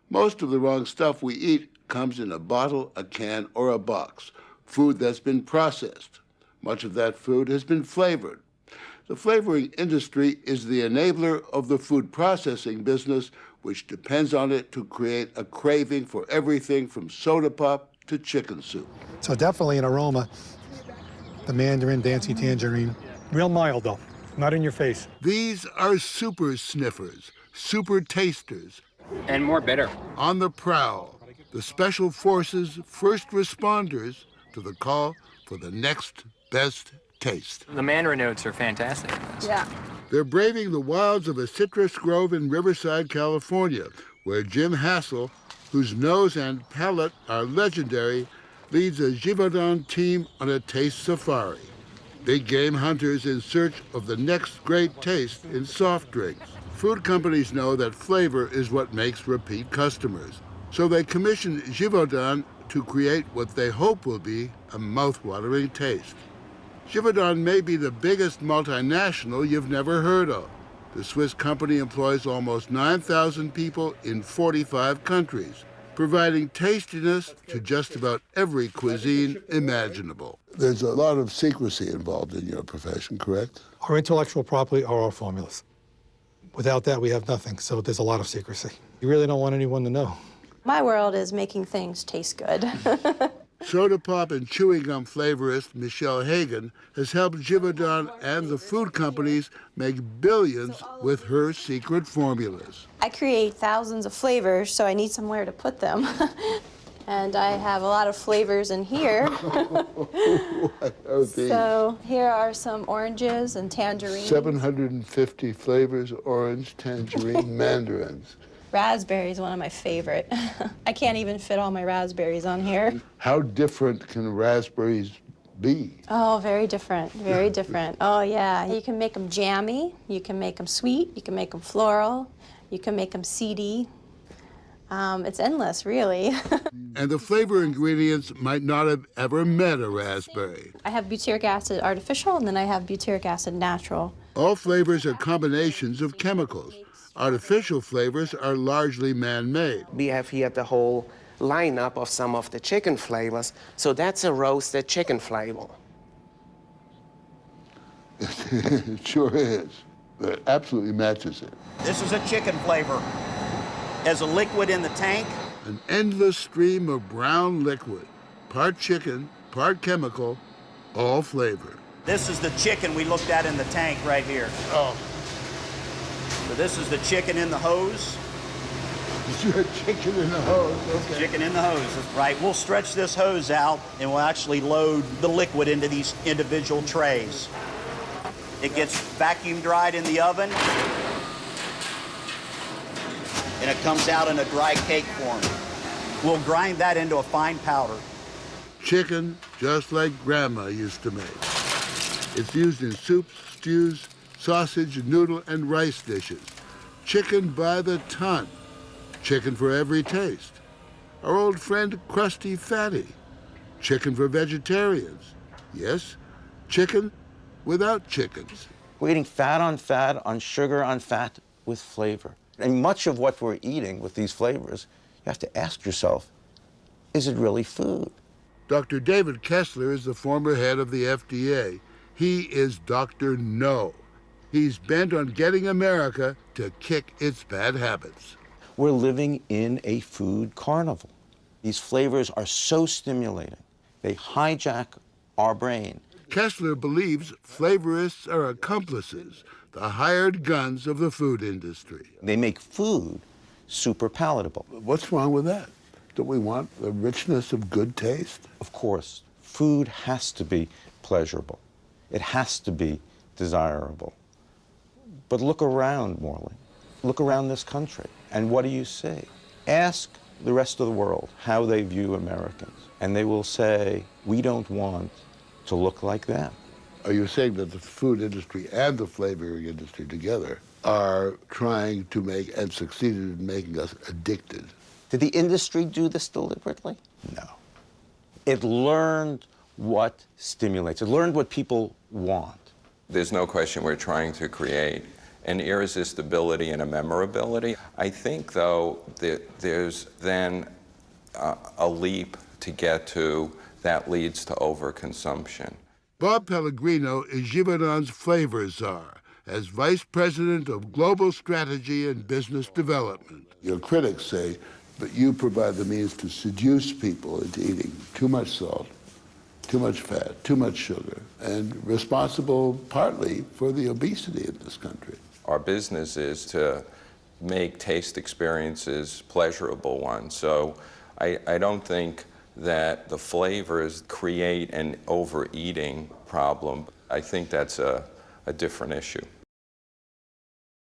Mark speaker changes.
Speaker 1: Most of the wrong stuff we eat comes in a bottle, a can, or a box, food that's been processed. Much of that food has been flavored. The flavoring industry is the enabler of the food processing business, which depends on it to create a craving for everything from soda pop to chicken soup.
Speaker 2: So definitely an aroma. The mandarin, Dancy tangerine. Real mild, though. Not in your face.
Speaker 1: These are super sniffers, super tasters.
Speaker 3: And more bitter.
Speaker 1: On the prowl, the special forces first responders to the call for the next best taste.
Speaker 3: The mandarin notes are fantastic.
Speaker 4: Yeah.
Speaker 1: They're braving the wilds of a citrus grove in Riverside, California, where Jim Hassel, whose nose and palate are legendary, leads a Givaudan team on a taste safari. Big game hunters in search of the next great taste in soft drinks. Food companies know that flavor is what makes repeat customers. So they commissioned Givaudan to create what they hope will be a mouth-watering taste. Givaudan may be the biggest multinational you've never heard of. The Swiss company employs almost 9,000 people in 45 countries, providing tastiness to just about every cuisine imaginable. There's a lot of secrecy involved in your profession, correct?
Speaker 2: Our intellectual property are our formulas. Without that, we have nothing, so there's a lot of secrecy. You really don't want anyone to know.
Speaker 4: My world is making things taste good.
Speaker 1: Soda pop and chewing gum flavorist Michelle Hagan has helped Givaudan and the food companies make billions with her secret formulas.
Speaker 4: I create thousands of flavors, so I need somewhere to put them. And I have a lot of flavors in here.
Speaker 1: What are these?
Speaker 4: So here are some oranges and tangerines.
Speaker 1: 750 flavors, orange, tangerine, mandarins.
Speaker 4: Raspberry is one of my favorite. I can't even fit all my raspberries on here.
Speaker 1: How different can raspberries be?
Speaker 4: Oh, very different, very different. Oh, yeah. You can make them jammy, you can make them sweet, you can make them floral, you can make them seedy. It's endless, really.
Speaker 1: And the flavor ingredients might not have ever met a raspberry.
Speaker 4: I have butyric acid artificial, and then I have butyric acid natural.
Speaker 1: All flavors are combinations of chemicals. Artificial flavors are largely man-made.
Speaker 5: We have here the whole lineup of some of the chicken flavors. So that's a roasted chicken flavor.
Speaker 1: It sure is. It absolutely matches it.
Speaker 6: This is a chicken flavor. As a liquid in the tank.
Speaker 1: An endless stream of brown liquid, part chicken, part chemical, all flavor.
Speaker 6: This is the chicken we looked at in the tank right here.
Speaker 1: Oh.
Speaker 6: So this is the chicken in the hose.
Speaker 1: Chicken in the hose, okay.
Speaker 6: Chicken in the hose, right. We'll stretch this hose out and we'll actually load the liquid into these individual trays. It gets vacuum dried in the oven and it comes out in a dry cake form. We'll grind that into a fine powder.
Speaker 1: Chicken, just like Grandma used to make. It's used in soups, stews, sausage, noodle, and rice dishes. Chicken by the ton. Chicken for every taste. Our old friend Krusty Fatty. Chicken for vegetarians. Yes, chicken without chickens.
Speaker 7: We're eating fat on sugar on fat with flavor. And much of what we're eating with these flavors, you have to ask yourself, is it really food?
Speaker 1: Dr. David Kessler is the former head of the FDA. He is Dr. No. He's bent on getting America to kick its bad habits.
Speaker 7: We're living in a food carnival. These flavors are so stimulating. They hijack our brain.
Speaker 1: Kessler believes flavorists are accomplices, the hired guns of the food industry.
Speaker 7: They make food super palatable.
Speaker 1: What's wrong with that? Don't we want the richness of good taste?
Speaker 7: Of course, food has to be pleasurable. It has to be desirable. But look around, Morley. Look around this country, and what do you see? Ask the rest of the world how they view Americans, and they will say, we don't want to look like them.
Speaker 1: Are you saying that the food industry and the flavoring industry together are trying to make and succeeded in making us addicted?
Speaker 7: Did the industry do this deliberately? No. It learned what stimulates. It learned what people want.
Speaker 8: There's no question we're trying to create an irresistibility and a memorability. I think, though, that there's then a leap to get to that leads to overconsumption.
Speaker 1: Bob Pellegrino is Givaudan's flavor czar as Vice President of Global Strategy and Business Development. Your critics say that you provide the means to seduce people into eating too much salt, too much fat, too much sugar, and responsible partly for the obesity in this country.
Speaker 8: Our business is to make taste experiences pleasurable ones. So I don't think that the flavors create an overeating problem. I think that's a different issue.